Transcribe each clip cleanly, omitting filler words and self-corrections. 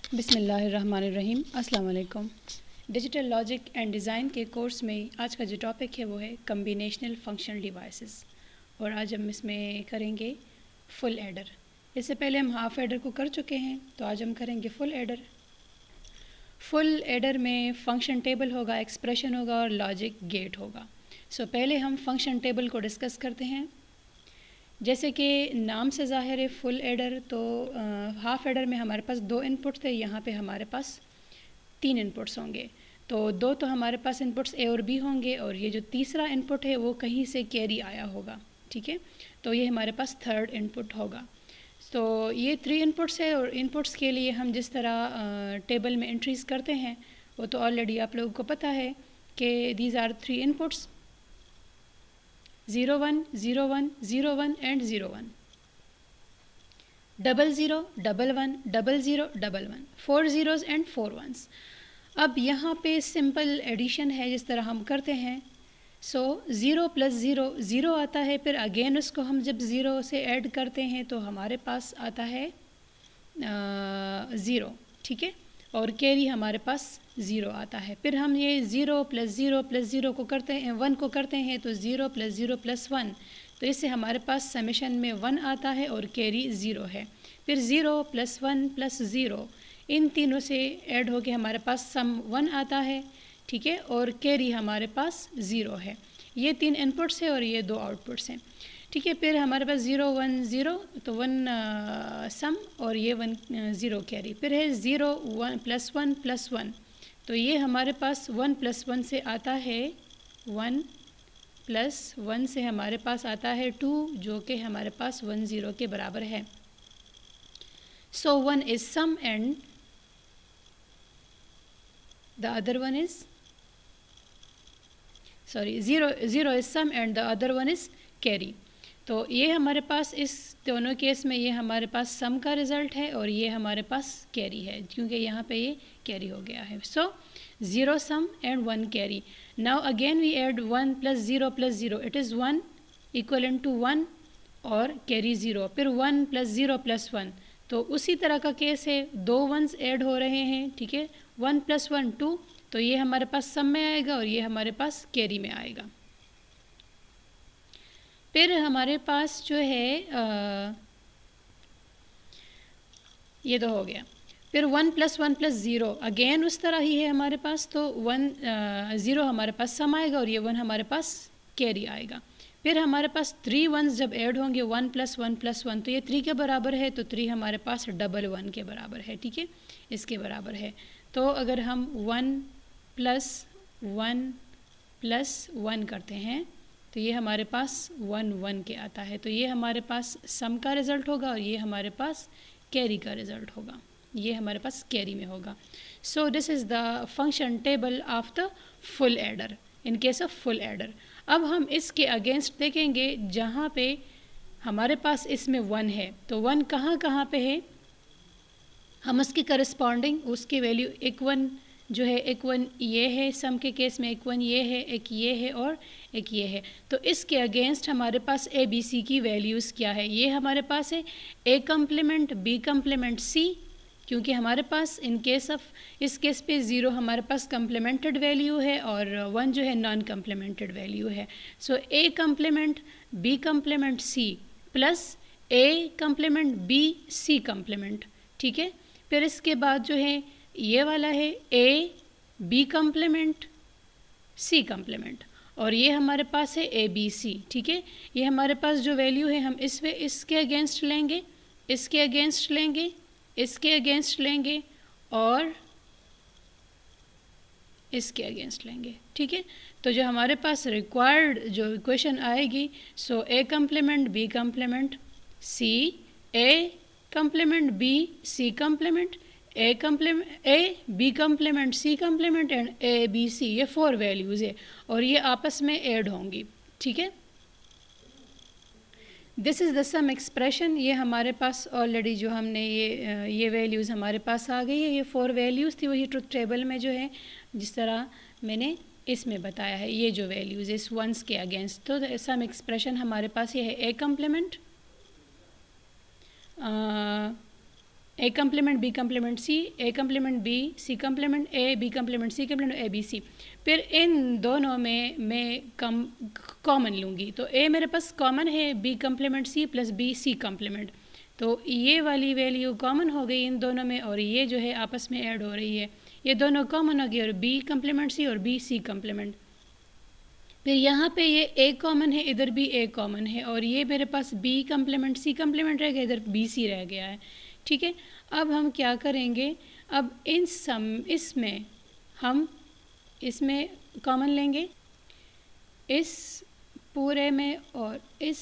बिस्मिल्लाहिर्रहमानिर्रहीम। अस्सलाम वालेकुम। डिजिटल लॉजिक एंड डिज़ाइन के कोर्स में आज का जो टॉपिक है वो है कम्बिनेशनल फंक्शनल डिवाइसेस, और आज हम इसमें करेंगे फुल एडर। इससे पहले हम हाफ एडर को कर चुके हैं, तो आज हम करेंगे फुल एडर। फुल एडर में फंक्शन टेबल होगा, एक्सप्रेशन होगा और लॉजिक गेट होगा। पहले हम फंक्शन टेबल को डिस्कस करते हैं। जैसे कि नाम से ज़ाहिर है फुल एडर, तो हाफ एडर में हमारे पास 2 इनपुट्स थे, यहाँ पे हमारे पास 3 इनपुट्स होंगे। तो 2 तो हमारे पास इनपुट्स ए और बी होंगे, और ये जो तीसरा इनपुट है वो कहीं से कैरी आया होगा, ठीक है। तो ये हमारे पास थर्ड इनपुट होगा। तो ये 3 इनपुट्स है, और इनपुट्स के लिए हम जिस तरह टेबल में एंट्रीज़ करते हैं वो तो ऑलरेडी आप लोगों को पता है कि these are 3 inputs 0 1 0 1 0 1 and 0 1, 0 0 1 1 0 0 1 1, 4 zeros and 4 ones। अब यहाँ पे सिंपल एडिशन है जिस तरह हम करते हैं। 0 प्लस 0 0 आता है, फिर अगेन उसको हम जब 0 से ऐड करते हैं तो हमारे पास आता है 0, ठीक है, और कैरी हमारे पास 0 आता है। फिर हम ये 0 प्लस 0 प्लस 0 को करते हैं, 1 को करते हैं, तो 0 प्लस 0 प्लस 1, तो इससे हमारे पास समेशन में 1 आता है और कैरी 0 है। फिर 0 प्लस 1 प्लस 0, इन तीनों से ऐड होके हमारे पास सम 1 आता है, ठीक है, और कैरी हमारे पास 0 है। ये 3 इनपुट्स है और ये 2 आउटपुट्स हैं, ठीक है। फिर हमारे पास 0 1 0, तो 1 सम और ये 1 0 कैरी। फिर है 0 1 प्लस 1 प्लस 1, तो ये हमारे पास 1 प्लस 1 से आता है 1 प्लस 1 से हमारे पास आता है 2, जो कि हमारे पास 1 0 के बराबर है। 1 is sum and the other one is 0 is sum and the other one is carry. तो ये हमारे पास इस दोनों केस में ये हमारे पास सम का रिज़ल्ट है और ये हमारे पास कैरी है, क्योंकि यहाँ पे ये कैरी हो गया है। 0 sum and 1 carry. Now again we add 1 plus 0 plus 0, it is 1 equal to 1 और कैरी 0। फिर 1 प्लस 0 प्लस 1, तो उसी तरह का केस है, 2 1s ऐड हो रहे हैं, ठीक है। 1 प्लस 1 2, तो ये हमारे पास सम में आएगा और ये हमारे पास कैरी में आएगा। फिर हमारे पास जो है ये तो हो गया। फिर 1 प्लस 1 प्लस 0, अगेन उस तरह ही है हमारे पास, तो 1 0 हमारे पास सम आएगा और ये 1 हमारे पास कैरी आएगा। फिर हमारे पास 3 1s जब ऐड होंगे, 1 प्लस 1 प्लस 1, तो ये 3 के बराबर है, तो 3 हमारे पास डबल 1 के बराबर है, ठीक है, इसके बराबर है। तो अगर हम 1 प्लस 1 प्लस 1 करते हैं तो ये हमारे पास 1 1 के आता है, तो ये हमारे पास सम का रिज़ल्ट होगा और ये हमारे पास कैरी का रिज़ल्ट होगा, ये हमारे पास कैरी में होगा। सो this is the function table of the full adder in case of full adder. अब हम इसके अगेंस्ट देखेंगे, जहाँ पे हमारे पास इसमें 1 है, तो 1 कहाँ कहाँ पे है, हम उसकी करस्पॉन्डिंग उसकी वैल्यू एक 1 जो है, एक 1 ये है, सम के केस में एक 1 ये है, एक ये है और एक ये है। तो इसके अगेंस्ट हमारे पास ए बी सी की वैल्यूज़ क्या है, ये हमारे पास है ए कम्प्लीमेंट बी कम्प्लीमेंट सी, क्योंकि हमारे पास इन केस ऑफ इस केस पे 0 हमारे पास कम्प्लीमेंटेड वैल्यू है और 1 जो है नॉन कम्प्लीमेंटेड वैल्यू है। A complement B complement C plus A complement B C complement, ठीक है। फिर इसके बाद जो है ये वाला है A B complement C complement, और ये हमारे पास है ए बी सी, ठीक है। ये हमारे पास जो वैल्यू है हम इसके अगेंस्ट लेंगे, इसके अगेंस्ट लेंगे, इसके अगेंस्ट लेंगे और इसके अगेंस्ट लेंगे, ठीक है। तो जो हमारे पास रिक्वायर्ड जो इक्वेशन आएगी, A complement B complement C, A complement B C complement, A B complement C complement and A B C, ये 4 वैल्यूज़ है और ये आपस में ऐड होंगी, ठीक है। This is the sum expression. ये हमारे पास ऑलरेडी जो हमने ये वैल्यूज़ हमारे पास आ गई है, ये 4 वैल्यूज़ थी, वही ट्रुथ टेबल में जो है जिस तरह मैंने इसमें बताया है, ये जो वैल्यूज़ इस 1s के अगेंस्ट। तो सम एक्सप्रेशन हमारे पास ये है A complement A complement B complement C, A complement B C complement A, B complement C complement A B C. फिर इन दोनों में मैं कॉमन लूँगी, तो ए मेरे पास कॉमन है B complement C plus B C complement, तो ये वाली वैल्यू कॉमन हो गई इन दोनों में और ये जो है आपस में ऐड हो रही है, ये दोनों कॉमन हो गई और बी कम्प्लीमेंट सी और बी सी कम्प्लीमेंट। फिर यहाँ पे ये ए कॉमन है, इधर भी ए कॉमन है और ये मेरे पास बी कम्प्लीमेंट सी कम्प्लीमेंट रह गया, इधर बी सी रह गया है। ठीक है, अब हम क्या करेंगे, अब इसमें हम इसमें कॉमन लेंगे, इस पूरे में और इस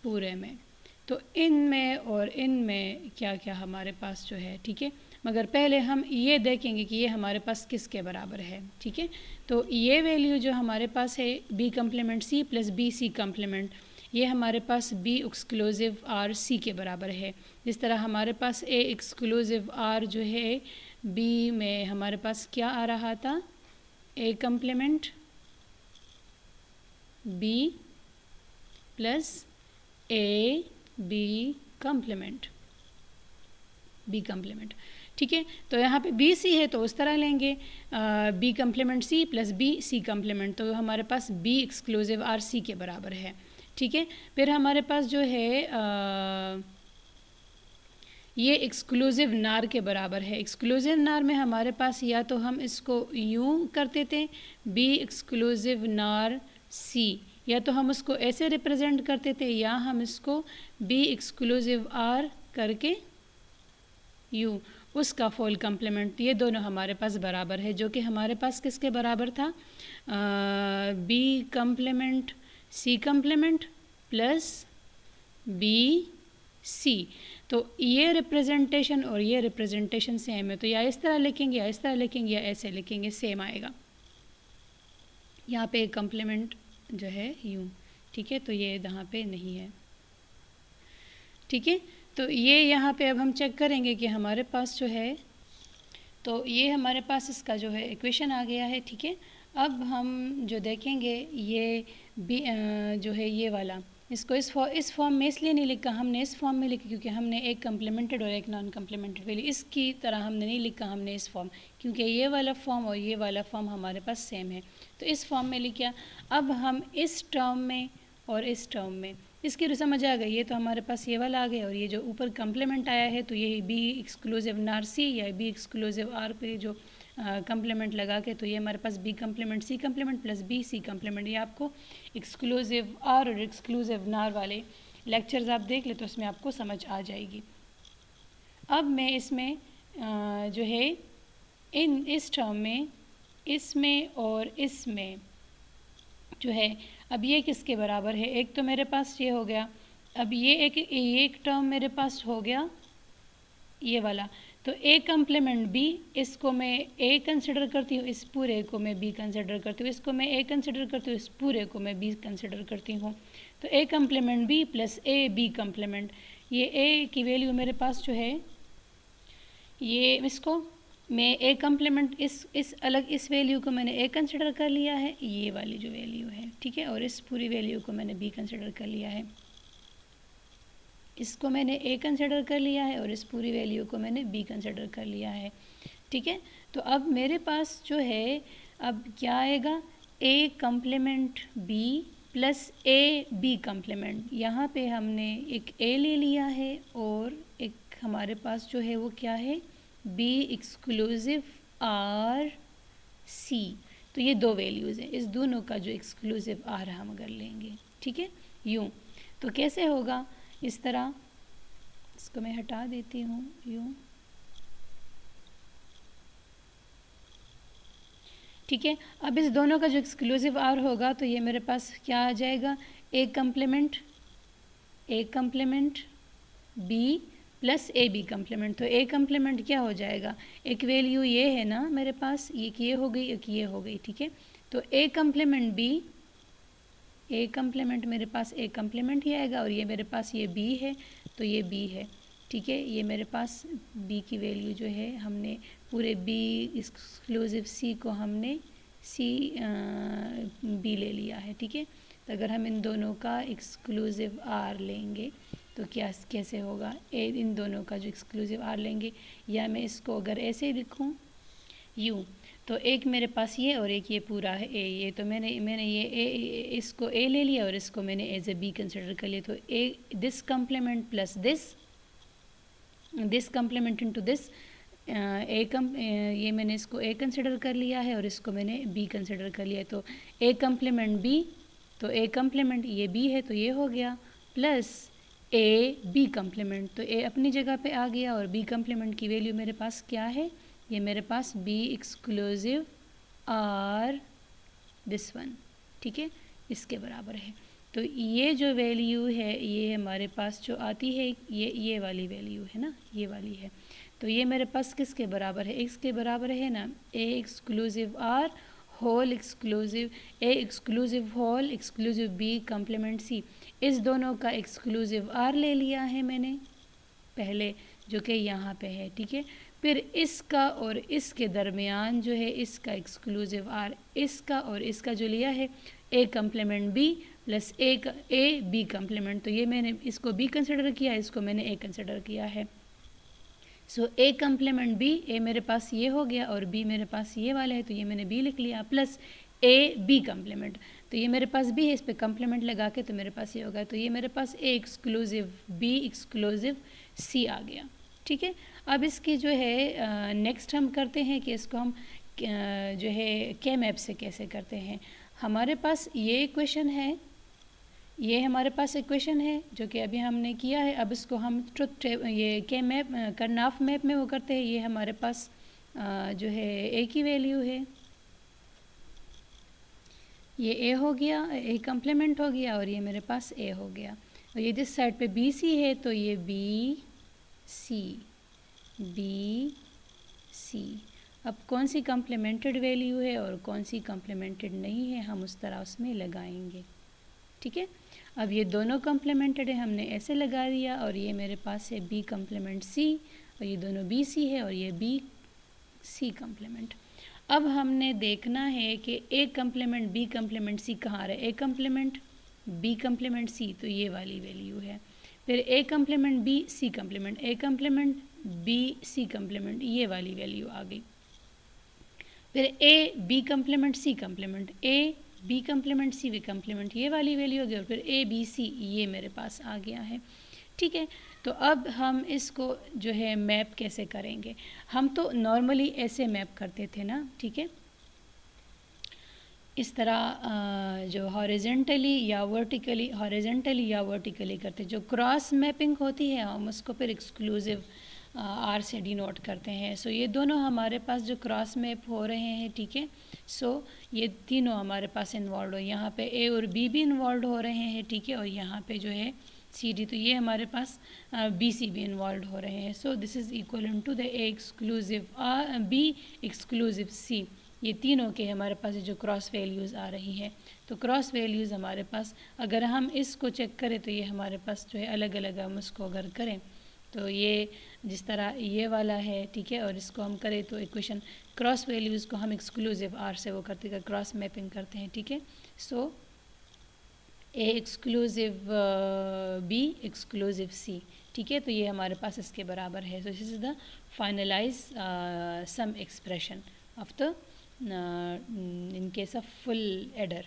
पूरे में, तो इनमें और इनमें क्या क्या हमारे पास जो है। ठीक है, मगर पहले हम ये देखेंगे कि ये हमारे पास किसके बराबर है। ठीक है, तो ये वैल्यू जो हमारे पास है B complement C plus B C complement, ये हमारे पास बी एक्सक्लूसिव आर सी के बराबर है। जिस तरह हमारे पास ए एक्सक्लूसिव आर जो है बी में हमारे पास क्या आ रहा था, A complement B plus A B complement, B complement. ठीक है, तो यहाँ पे बी सी है तो उस तरह लेंगे B complement C plus B C complement, तो हमारे पास बी एक्सक्लूसिव आर सी के बराबर है। ठीक है, फिर हमारे पास जो है ये एक्सक्लूसिव नार के बराबर है। एक्सक्लूसिव नार में हमारे पास या तो हम इसको यूँ करते थे बी एक्सक्लूसिव नार सी, या तो हम उसको ऐसे रिप्रेजेंट करते थे, या हम इसको बी एक्सक्लूसिव आर करके यू, उसका फुल कम्प्लीमेंट, ये दोनों हमारे पास बराबर है, जो कि हमारे पास किसके बराबर था, B complement C complement plus B सी। तो ये रिप्रेजेंटेशन और ये रिप्रेजेंटेशन सेम है, तो या इस तरह लिखेंगे या इस तरह लिखेंगे या ऐसे लिखेंगे, सेम आएगा। यहाँ पे कम्प्लीमेंट जो है यूँ। ठीक है, तो ये यहाँ पे नहीं है। ठीक है, तो ये यहाँ पे अब हम चेक करेंगे कि हमारे पास जो है, तो ये हमारे पास इसका जो है इक्वेशन आ गया है। ठीक है, अब हम जो देखेंगे ये बी जो है ये वाला, इसको इस फॉर्म में इसलिए नहीं लिखा, हमने इस फॉर्म में लिखा क्योंकि हमने एक कम्प्लीमेंटेड और एक नॉन कम्प्लीमेंटेड वैल्यू, इसकी तरह हमने नहीं लिखा, हमने इस फॉर्म, क्योंकि ये वाला फॉर्म और ये वाला फॉर्म हमारे पास सेम है, तो इस फॉर्म में लिखा। अब हम इस टर्म में और इस टर्म में, इसकी समझ आ गई, ये तो हमारे पास ये वाला आ गया और ये जो ऊपर कम्प्लीमेंट आया है तो ये बी एक्सक्लूसिव नार सी या बी एक्सक्लूसिव आर पे जो कम्प्लीमेंट लगा के, तो ये हमारे पास B complement C complement plus B C complement. ये आपको एक्सक्लूसिव आर और एक्सक्लूसिव नार वाले लेक्चर्स आप देख ले तो उसमें आपको समझ आ जाएगी। अब मैं इसमें जो है इस टर्म में, इसमें और इसमें जो है, अब ये किसके बराबर है, एक तो मेरे पास ये हो गया, अब ये एक टर्म मेरे पास हो गया ये वाला, तो ए कम्प्लीमेंट बी, इसको मैं ए कंसिडर करती हूँ, इस पूरे को मैं बी कंसिडर करती हूँ, इसको मैं ए कंसिडर करती हूँ, इस पूरे को मैं बी कंसिडर करती हूँ, तो A complement B plus A B complement, ये ए की वैल्यू मेरे पास जो है, ये इसको मैं ए कम्प्लीमेंट इस अलग इस वैल्यू को मैंने ए कंसिडर कर लिया है, ये वाली जो वैल्यू है। ठीक है, और इस पूरी वैल्यू को मैंने बी कंसिडर कर लिया है, इसको मैंने ए कंसिडर कर लिया है और इस पूरी वैल्यू को मैंने बी कंसिडर कर लिया है। ठीक है, तो अब मेरे पास जो है अब क्या आएगा, A complement B plus A B complement, यहाँ पे हमने एक ए ले लिया है और एक हमारे पास जो है वो क्या है, बी एक्सक्लूसिव आर सी, तो ये दो वैल्यूज़ हैं, इस दोनों का जो एक्सक्लूसिव आर हम अगर लेंगे, ठीक है, यूँ तो कैसे होगा, इस तरह, इसको मैं हटा देती हूँ, यूँ, ठीक है। अब इस दोनों का जो एक्सक्लूसिव आर होगा तो ये मेरे पास क्या आ जाएगा, A complement B plus A B complement, तो ए कम्प्लीमेंट क्या हो जाएगा, एक वैल्यू ये है ना मेरे पास, एक ये हो गई एक ये हो गई, ठीक है, तो A complement B, A complement मेरे पास ए कम्प्लीमेंट ही आएगा और ये मेरे पास ये बी है तो ये बी है, ठीक है, ये मेरे पास बी की वैल्यू जो है हमने पूरे बी एक्सक्लूसिव सी को हमने सी बी ले लिया है, ठीक है, तो अगर हम इन दोनों का एक्सक्लूसिव आर लेंगे तो क्या कैसे होगा, ए इन दोनों का जो एक्सक्लूसिव आर लेंगे, या मैं इसको अगर ऐसे ही लिखूँ यू, तो एक मेरे पास ये और एक ये पूरा है ए, ये तो मैंने ये इसको ए ले लिया और इसको मैंने एज ए बी कंसिडर कर लिया। तो A this complement plus this complement into this ये मैंने इसको ए कंसिडर कर लिया है और इसको मैंने बी कंसिडर कर लिया है। तो ए कम्प्लीमेंट बी, तो ए कम्प्लीमेंट ये बी है तो ये हो गया, प्लस ए बी कम्प्लीमेंट, तो ए अपनी जगह पे आ गया और बी कम्प्लीमेंट की वैल्यू मेरे पास क्या है, ये मेरे पास B exclusive OR this one, ठीक है, इसके बराबर है। तो ये जो वैल्यू है ये हमारे पास जो आती है ये वाली वैल्यू है ना, ये वाली है। तो ये मेरे पास किसके बराबर है, एक्स के बराबर है ना, A exclusive OR whole exclusive A exclusive whole exclusive B complement C, इस दोनों का एक्सक्लूसिव आर ले लिया है मैंने पहले, जो कि यहाँ पे है, ठीक है। फिर इसका और इसके दरमियान जो है इसका एक्सक्लूसिव आर, इसका और इसका जो लिया है A complement B plus A B complement, तो ये मैंने इसको बी कंसिडर किया, इसको मैंने ए कंसिडर किया है। सो ए कम्प्लीमेंट बी, ए मेरे पास ये हो गया और बी मेरे पास ये वाला है तो ये मैंने बी लिख लिया, प्लस ए बी कम्प्लीमेंट, तो ये मेरे पास बी है, इस पर कम्प्लीमेंट लगा के तो मेरे पास ये होगा, तो ये मेरे पास ए एक्सक्लूसिव बी एक्सक्लूसिव सी आ गया, ठीक है। अब इसकी जो है नेक्स्ट हम करते हैं कि इसको हम जो है के मैप से कैसे करते हैं। हमारे पास ये इक्वेशन है, ये हमारे पास इक्वेशन है जो कि अभी हमने किया है। अब इसको हम ट्रुथ ये के मैप करनाफ मैप में वो करते हैं। ये हमारे पास जो है ए की वैल्यू है, ये ए हो गया, ए कम्प्लीमेंट हो गया और ये मेरे पास ए हो गया, और ये जिस साइड पे बी सी है तो ये बी सी अब कौन सी कम्प्लीमेंटेड वैल्यू है और कौन सी कम्प्लीमेंटेड नहीं है हम उस तरह उसमें लगाएंगे, ठीक है। अब ये दोनों कम्प्लीमेंटेड है, हमने ऐसे लगा दिया, और ये मेरे पास है बी कम्प्लीमेंट सी, और ये दोनों बी सी है और ये बी सी कम्प्लीमेंट। अब हमने देखना है कि A complement B complement C कहाँ आ रहा है, A complement B complement C, तो ये वाली वैल्यू है। फिर A complement B C complement, A complement B C complement, ये वाली वैल्यू आ गई। फिर A B complement C complement, A B complement C V complement, ये वाली वैल्यू हो गई, और फिर ए बी सी ये मेरे पास आ गया है, ठीक है। तो अब हम इसको जो है मैप कैसे करेंगे, हम तो नॉर्मली ऐसे मैप करते थे ना, ठीक है, इस तरह जो हॉरिजेंटली या वर्टिकली करते, जो क्रॉस मैपिंग होती है हम उसको फिर एक्सक्लूसिव आर से डिनोट करते हैं। सो ये दोनों हमारे पास जो क्रॉस मैप हो रहे हैं, ठीक है, सो ये तीनों हमारे पास इन्वॉल्व हो, यहाँ पे ए और बी भी इन्वॉल्व हो रहे हैं, ठीक है, और यहाँ पे जो है सी डी, तो ये हमारे पास बी सी भी इन्वॉल्व हो रहे हैं। So this is equal to the A exclusive B exclusive C, ये तीनों के हमारे पास जो क्रॉस वैल्यूज़ आ रही हैं। तो क्रॉस वैल्यूज़ हमारे पास अगर हम इसको चेक करें तो ये हमारे पास जो है अलग अलग हम उसको अगर करें तो ये जिस तरह ये वाला है, ठीक है, और इसको हम करें तो इक्वेशन क्रॉस वैल्यूज़ को हम एक्सक्लूसिव आर से वो करते हैं, क्रॉस मैपिंग करते हैं, ठीक है। So A exclusive B exclusive C, ठीक है, तो ये हमारे पास इसके बराबर है। So this is the finalize sum expression of the in case of full adder,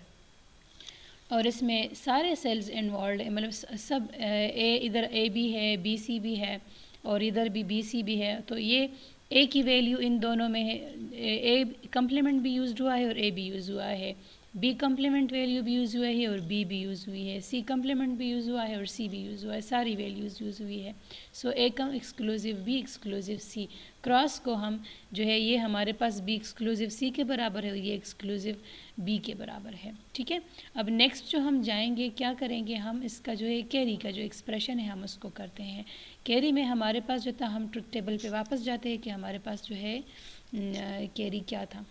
और इसमें सारे सेल्स इन्वॉल्व है, मतलब सब ए इधर ए भी है, बी सी भी है और इधर भी बी सी भी है, तो ये ए की वैल्यू इन दोनों में है, ए कम्प्लीमेंट भी यूज़ हुआ है और ए भी यूज़ हुआ है, बी कम्प्लीमेंट वैल्यू भी यूज़ हुआ है और बी भी यूज़ हुई है, सी कम्प्लीमेंट भी यूज़ हुआ है और सी भी यूज़ हुआ है, सारी वैल्यूज़ यूज़ हुई है। सो ए कम एक्सक्लूसिव बी एक्सक्लूसिव सी, क्रॉस को हम जो है ये हमारे पास बी एक्सक्लूसिव सी के बराबर है और ये एक्सक्लूसिव बी के बराबर है, ठीक है। अब नेक्स्ट जो हम जाएंगे क्या करेंगे, हम इसका जो है कैरी का जो एक्सप्रेशन है हम उसको करते हैं। कैरी में हमारे पास जो था, हम ट्रुथ टेबल पे वापस जाते हैं कि हमारे पास जो है कैरी क्या था।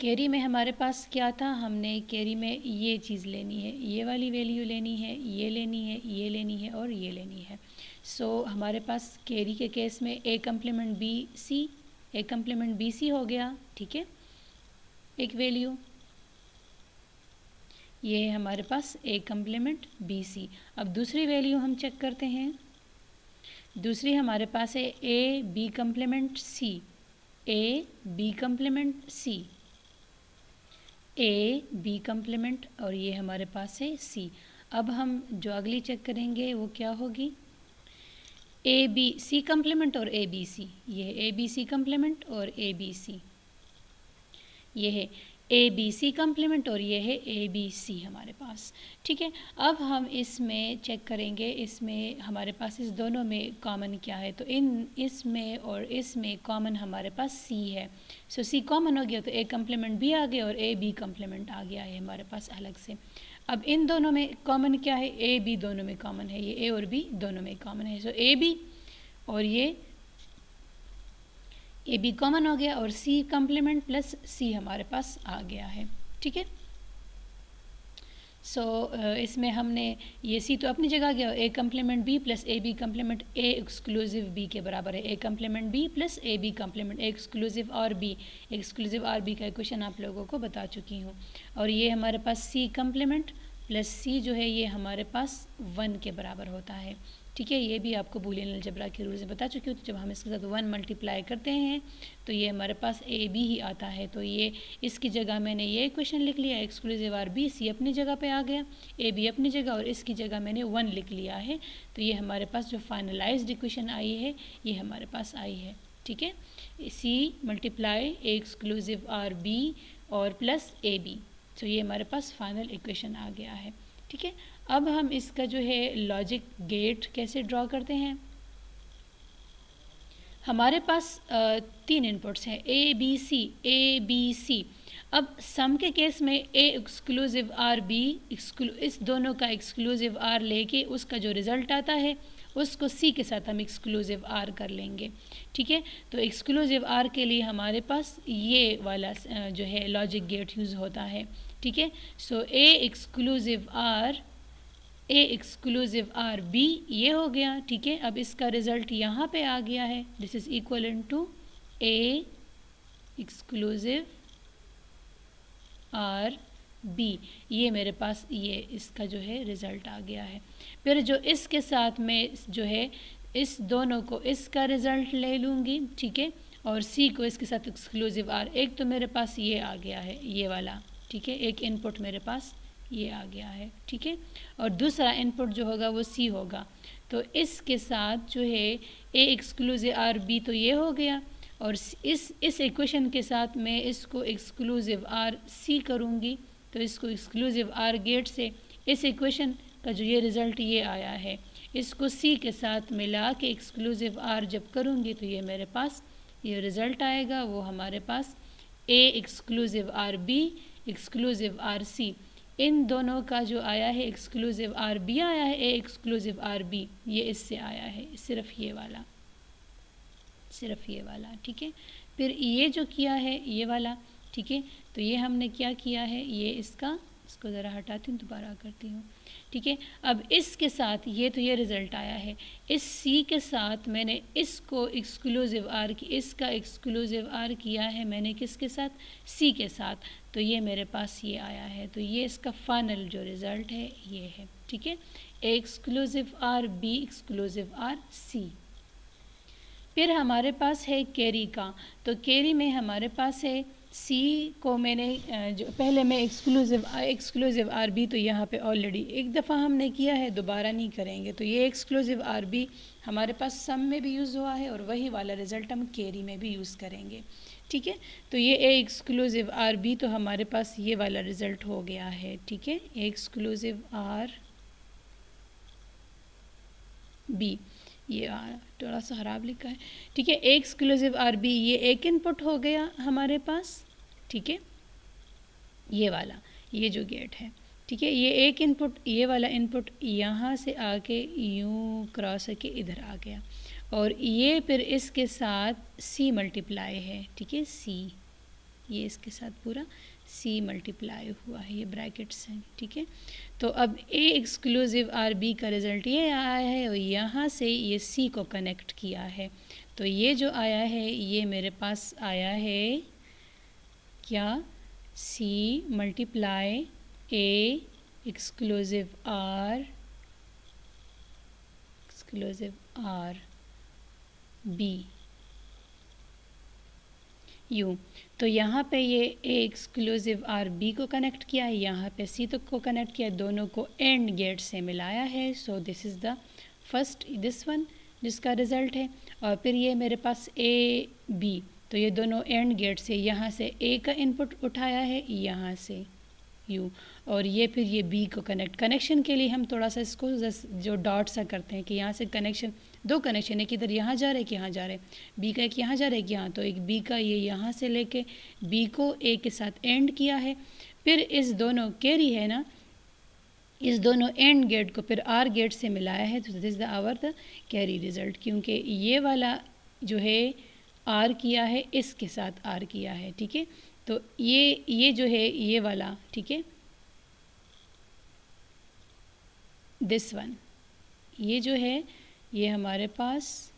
कैरी में हमारे पास क्या था, हमने कैरी में ये चीज़ लेनी है, ये वाली वैल्यू लेनी है, ये लेनी है, ये लेनी है और ये लेनी है। सो हमारे पास कैरी के केस में A complement B C, A complement B C हो गया, ठीक है, एक वैल्यू। ये है हमारे पास A कम्प्लीमेंट BC। अब दूसरी वैल्यू हम चेक करते हैं। दूसरी हमारे पास है AB complement C, AB complement C, AB complement, और ये हमारे पास है C। अब हम जो अगली चेक करेंगे वो क्या होगी, ABC कम्प्लीमेंट और ABC। ये है ABC कम्प्लीमेंट और ABC, ये है ABC कम्प्लीमेंट और ये है ABC हमारे पास। ठीक है, अब हम इसमें चेक करेंगे, इसमें हमारे पास इस दोनों में कॉमन क्या है। तो इसमें और इसमें कॉमन हमारे पास C है। सो C कॉमन हो गया तो A कम्प्लीमेंट B आ गया और AB कम्प्लीमेंट आ गया है हमारे पास अलग से। अब इन दोनों में कॉमन क्या है, A B दोनों में कॉमन है, ये A और B दोनों में कॉमन है। सो AB और ये ए बी कॉमन हो गया और C कम्प्लीमेंट प्लस C हमारे पास आ गया है। ठीक है, सो इसमें हमने ये C तो अपनी जगह गया, A complement B plus A B complement A exclusive B के बराबर है। A complement B plus A B complement A exclusive और B, एक्सक्लूसिव और B का क्वेश्चन आप लोगों को बता चुकी हूँ। और ये हमारे पास C कम्प्लीमेंट प्लस C जो है ये हमारे पास 1 के बराबर होता है। ठीक है, ये भी आपको बूलियन अलजेब्रा के रूल से बता चुकी हूँ। तो जब हम इसके साथ 1 मल्टीप्लाई करते हैं तो ये हमारे पास ए बी ही आता है। तो ये इसकी जगह मैंने ये इक्वेशन लिख लिया, एक्सक्लूसिव आर बी, सी अपनी जगह पे आ गया, ए बी अपनी जगह, और इसकी जगह मैंने 1 लिख लिया है। तो ये हमारे पास जो फाइनलाइज्ड इक्वेशन आई है ये हमारे पास आई है। ठीक है, C multiply exclusive R B और प्लस ए बी, तो ये हमारे पास फाइनल इक्वेशन आ गया है। ठीक है, अब हम इसका जो है लॉजिक गेट कैसे ड्रॉ करते हैं। हमारे पास 3 इनपुट्स हैं ए बी सी। अब सम के केस में ए एक्सक्लूसिव आर बी, इस दोनों का एक्सक्लूसिव आर लेके उसका जो रिज़ल्ट आता है उसको सी के साथ हम एक्सक्लूसिव आर कर लेंगे। ठीक है, तो एक्सक्लूसिव आर के लिए हमारे पास ये वाला जो है लॉजिक गेट यूज़ होता है। ठीक है, so A exclusive are B ये हो गया। ठीक है, अब इसका रिजल्ट यहाँ पे आ गया है, this is equal to A exclusive are B, ये मेरे पास ये इसका जो है रिज़ल्ट आ गया है। फिर जो इसके साथ में जो है इस दोनों को इसका रिज़ल्ट ले लूँगी। ठीक है, और सी को इसके साथ एक्सक्लूसिव आर, एक तो मेरे पास ये आ गया है ये वाला। ठीक है, एक इनपुट मेरे पास ये आ गया है। ठीक है, और दूसरा इनपुट जो होगा वो सी होगा। तो इसके साथ जो है ए एक्सक्लूसिव आर बी तो ये हो गया, और इस इक्वेशन के साथ मैं इसको एक्सक्लूसिव आर सी करूँगी। तो इसको एक्सक्लूसिव आर गेट से इस इक्वेशन का जो ये रिज़ल्ट ये आया है इसको सी के साथ मिला के एक्सक्लूसिव आर जब करूँगी तो ये मेरे पास ये रिज़ल्ट आएगा, वो हमारे पास A exclusive are B exclusive are C, इन दोनों का जो आया है एक्सक्लूसिव आर बी आया है, ए एक्सक्लूसिव आर बी ये इससे आया है, सिर्फ ये वाला, सिर्फ ये वाला। ठीक है, फिर ये जो किया है ये वाला। ठीक है, तो ये हमने क्या किया है, ये इसको ज़रा हटाती हूँ, दोबारा करती हूँ। ठीक है, अब इसके साथ ये तो ये रिज़ल्ट आया है, इस सी के साथ मैंने इसको एक्सक्लूसिव आर की, इसका एक्सक्लूसिव आर किया है मैंने किसके साथ, सी के साथ। तो ये मेरे पास ये आया है, तो ये इसका फाइनल जो रिज़ल्ट है ये है। ठीक है, exclusive are B exclusive are C. फिर हमारे पास है कैरी का, तो कैरी में हमारे पास है सी को मैंने जो पहले मैं एक्सक्लूसिव आर बी, तो यहाँ पे ऑलरेडी एक दफ़ा हमने किया है, दोबारा नहीं करेंगे। तो ये एक्सक्लूसिव आर बी हमारे पास सम में भी यूज़ हुआ है और वही वाला रिज़ल्ट हम कैरी में भी यूज़ करेंगे। ठीक है, तो ये ए एक्सक्लूसिव आर बी तो हमारे पास ये वाला रिज़ल्ट हो गया है। ठीक है, एक्सक्लूसिव आर बी, ये थोड़ा सा ख़राब लिखा है। ठीक है, एक्सक्लूसिव आर बी ये एक इनपुट हो गया हमारे पास। ठीक है, ये वाला ये जो गेट है। ठीक है, ये एक इनपुट, ये वाला इनपुट यहाँ से आके यूँ क्रॉस करके इधर आ गया, और ये फिर इसके साथ सी मल्टीप्लाई है। ठीक है, सी ये इसके साथ पूरा सी मल्टीप्लाई हुआ है, ये ब्रैकेट्स हैं। ठीक है, तो अब ए एक्सक्लूसिव आर बी का रिज़ल्ट ये आया है और यहाँ से ये सी को कनेक्ट किया है। तो ये जो आया है ये मेरे पास आया है क्या, C multiply A exclusive are B you. तो यहाँ पे ये ए एक्सक्लूसिव आर बी को कनेक्ट किया है, यहाँ पे सी तक को कनेक्ट किया है, दोनों को एंड गेट से मिलाया है। So this is the first this one जिसका रिज़ल्ट है। और फिर ये मेरे पास ए बी, तो ये दोनों एंड गेट से यहाँ से ए का इनपुट उठाया है, यहाँ से यू, और ये फिर ये बी को कनेक्शन के लिए हम थोड़ा सा इसको जो डॉट सा करते हैं कि यहाँ से कनेक्शन, दो कनेक्शन, एक इधर यहाँ जा रहा है कि यहाँ जा रहा है, बी का एक यहाँ जा रहा है कि यहाँ, तो एक बी का ये यहाँ से लेके बी को ए के साथ एंड किया है। फिर इस दोनों कैरी है ना, इस दोनों एंड गेट को फिर आर गेट से मिलाया है, तो this is the our the carry result, क्योंकि ये वाला जो है आर किया है, इसके साथ आर किया है, ठीक है। तो ये जो है ये वाला, ठीक है, दिस वन, ये जो है ये हमारे पास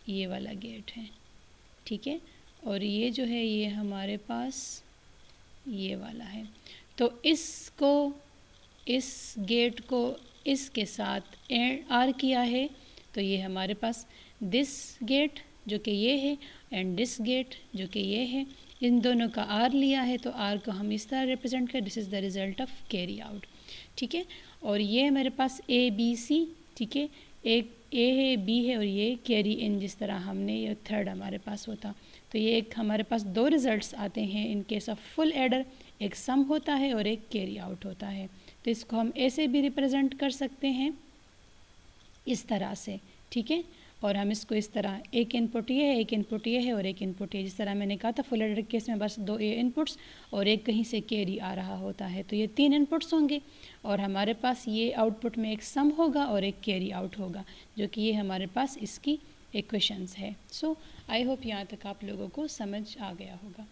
ये वाला गेट है, ठीक है, और ये जो है ये हमारे पास ये वाला है। तो इसको, इस गेट को इसके साथ आर किया है, तो ये हमारे पास दिस गेट जो कि ये है एंड दिस गेट जो कि ये है, इन दोनों का आर लिया है, तो आर को हम इस तरह रिप्रेजेंट करें, this is the result of carry out, ठीक है। और ये मेरे पास ए बी सी, ठीक है, एक ए है बी है और ये कैरी इन, जिस तरह हमने ये थर्ड हमारे पास होता। तो ये एक हमारे पास दो रिज़ल्ट्स आते हैं इन केस ऑफ फुल एडर, एक सम होता है और एक कैरी आउट होता है। तो इसको हम ऐसे भी रिप्रेजेंट कर सकते हैं इस तरह से, ठीक है। और हम इसको इस तरह, एक इनपुट ये है, एक इनपुट ये है और एक इनपुट ये, जिस तरह मैंने कहा था फुल एडर केस में बस दो ए इनपुट्स और एक कहीं से कैरी आ रहा होता है, तो ये तीन इनपुट्स होंगे और हमारे पास ये आउटपुट में एक सम होगा और एक कैरी आउट होगा, जो कि ये हमारे पास इसकी इक्वेशंस है। सो आई होप यहाँ तक आप लोगों को समझ आ गया होगा।